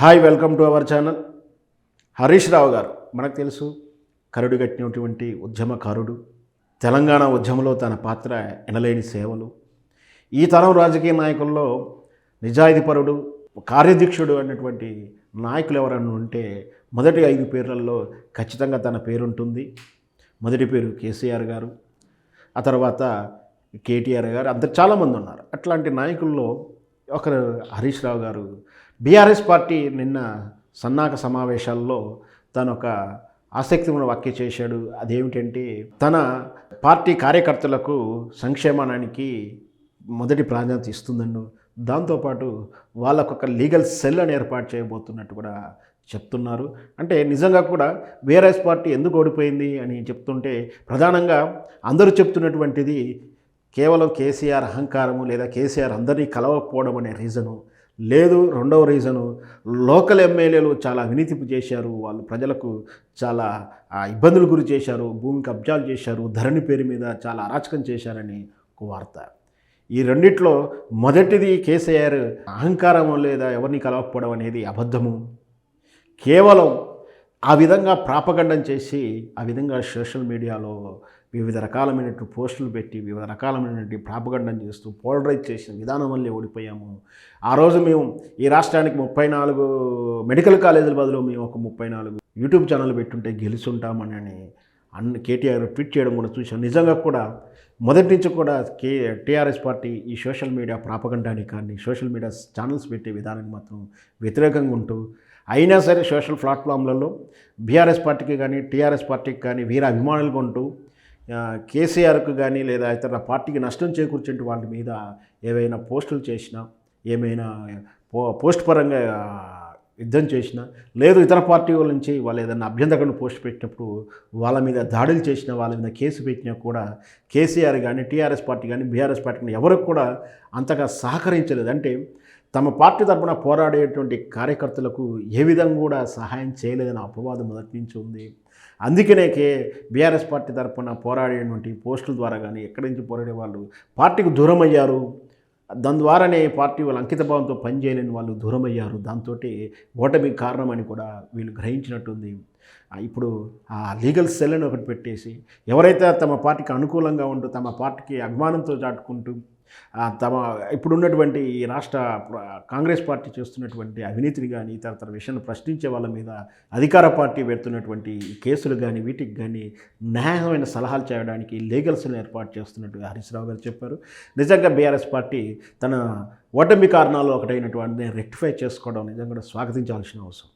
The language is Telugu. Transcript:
Hi, welcome to our channel. Harish Rao garu మనకు తెలుసు, కరుడు కట్టినటువంటి ఉద్యమకారుడు. తెలంగాణ ఉద్యమంలో తన పాత్ర ఎనలేని సేవలు. ఈ తరం రాజకీయ నాయకుల్లో నిజాయితీపరుడు, కార్యదీక్షుడు అన్నటువంటి నాయకులు ఎవరన్నా ఉంటే మొదటి 5 పేర్లలో ఖచ్చితంగా తన పేరుంటుంది. మొదటి పేరు కేసీఆర్ గారు, ఆ తర్వాత కేటీఆర్ గారు, అందరు చాలామంది ఉన్నారు. అట్లాంటి నాయకుల్లో ఒకరు హరీష్ రావు గారు. బీఆర్ఎస్ పార్టీ నిన్న సన్నాహక సమావేశాల్లో తను ఒక ఆసక్తికరమైన వ్యాఖ్య చేశాడు. అదేమిటంటే, తన పార్టీ కార్యకర్తలకు సంక్షేమానికి మొదటి ప్రాధాన్యత ఇస్తుందండు. దాంతోపాటు వాళ్ళకు ఒక లీగల్ సెల్ అని ఏర్పాటు చేయబోతున్నట్టు కూడా చెప్తున్నారు. అంటే నిజంగా కూడా బీఆర్ఎస్ పార్టీ ఎందుకు ఓడిపోయింది అని చెప్తుంటే, ప్రధానంగా అందరూ చెప్తున్నటువంటిది కేవలం కేసీఆర్ అహంకారము, లేదా కేసీఆర్ అందరినీ కలవకపోవడం అనే రీజను లేదు. రెండవ రీజను, లోకల్ ఎమ్మెల్యేలు చాలా అవినీతి చేశారు, వాళ్ళు ప్రజలకు చాలా ఇబ్బందులు గురి చేశారు, భూమి కబ్జాలు చేశారు, ధరణి పేరు మీద చాలా అరాచకం చేశారని ఒక వార్త. ఈ రెండిట్లో మొదటిది కేసీఆర్ అహంకారం లేదా ఎవరిని కలవకపోవడం అనేది అబద్ధము. కేవలం ఆ విధంగా ప్రాపగండం చేసి, ఆ విధంగా సోషల్ మీడియాలో వివిధ రకాలమైనటువంటి పోస్టులు పెట్టి, వివిధ రకాలమైనటువంటి ప్రాపగండం చేస్తూ పోలరైజ్ చేసిన విధానం వల్లే ఓడిపోయాము. ఆ రోజు మేము ఈ రాష్ట్రానికి 34 మెడికల్ కాలేజీల బదులు మేము ఒక 34 యూట్యూబ్ ఛానల్ పెట్టుంటే గెలుచుంటామని కేటీఆర్ ట్వీట్ చేయడం కూడా చూసాం. నిజంగా కూడా మొదటి నుంచి కూడా టీఆర్ఎస్ పార్టీ ఈ సోషల్ మీడియా ప్రాపగండానికి కానీ, సోషల్ మీడియా ఛానల్స్ పెట్టే విధానానికి మాత్రం వ్యతిరేకంగా ఉంటూ, అయినా సరే సోషల్ ప్లాట్ఫామ్లలో బీఆర్ఎస్ పార్టీకి కానీ, టీఆర్ఎస్ పార్టీకి కానీ వీర అభిమానులుగా ఉంటూ, కేసీఆర్కు కానీ లేదా ఇతర పార్టీకి నష్టం చేకూర్చే వాళ్ళ మీద ఏవైనా పోస్టులు చేసినా, ఏమైనా పోస్ట్ పరంగా యుద్ధం చేసినా, లేదు ఇతర పార్టీల నుంచి వాళ్ళు ఏదైనా అభ్యంతరకరణ పోస్ట్ పెట్టినప్పుడు వాళ్ళ మీద దాడులు చేసినా, వాళ్ళ మీద కేసు పెట్టినా కూడా కేసీఆర్ కానీ, టీఆర్ఎస్ పార్టీ కానీ, బీఆర్ఎస్ పార్టీ కానీ ఎవరికి కూడా అంతగా సహకరించలేదు. అంటే తమ పార్టీ తరపున పోరాడేటువంటి కార్యకర్తలకు ఏ విధంగా కూడా సహాయం చేయలేదని అపవాదం మొదటి నుంచి ఉంది. అందుకనే బీఆర్ఎస్ పార్టీ తరపున పోరాడేటువంటి పోస్టుల ద్వారా కానీ, ఎక్కడి నుంచి పోరాడే వాళ్ళు పార్టీకి దూరం అయ్యారు. దాని ద్వారానే పార్టీ వాళ్ళు అంకితభావంతో పనిచేయలేని వాళ్ళు దూరం అయ్యారు. దాంతో ఓటమికి కారణమని కూడా వీళ్ళు గ్రహించినట్టుంది. ఇప్పుడు ఆ లీగల్ సెల్ అని ఒకటి పెట్టేసి, ఎవరైతే తమ పార్టీకి అనుకూలంగా ఉంటూ, తమ పార్టీకి అభిమానంతో చాటుకుంటూ, తమ ఇప్పుడున్నటువంటి ఈ రాష్ట్ర కాంగ్రెస్ పార్టీ చేస్తున్నటువంటి అవినీతిని కానీ, ఇతర విషయాన్ని ప్రశ్నించే వాళ్ళ మీద అధికార పార్టీ పెడుతున్నటువంటి కేసులు కానీ, వీటికి కానీ న్యాయమైన సలహాలు చేయడానికి లీగల్ సెల్ ఏర్పాటు చేస్తున్నట్టు హరీష్ రావు గారు చెప్పారు. నిజంగా బీఆర్ఎస్ పార్టీ తన ఓటమి కారణాలు ఒకటైనటువంటి రెక్టిఫై చేసుకోవడం నిజంగా స్వాగతించాల్సిన అవసరం.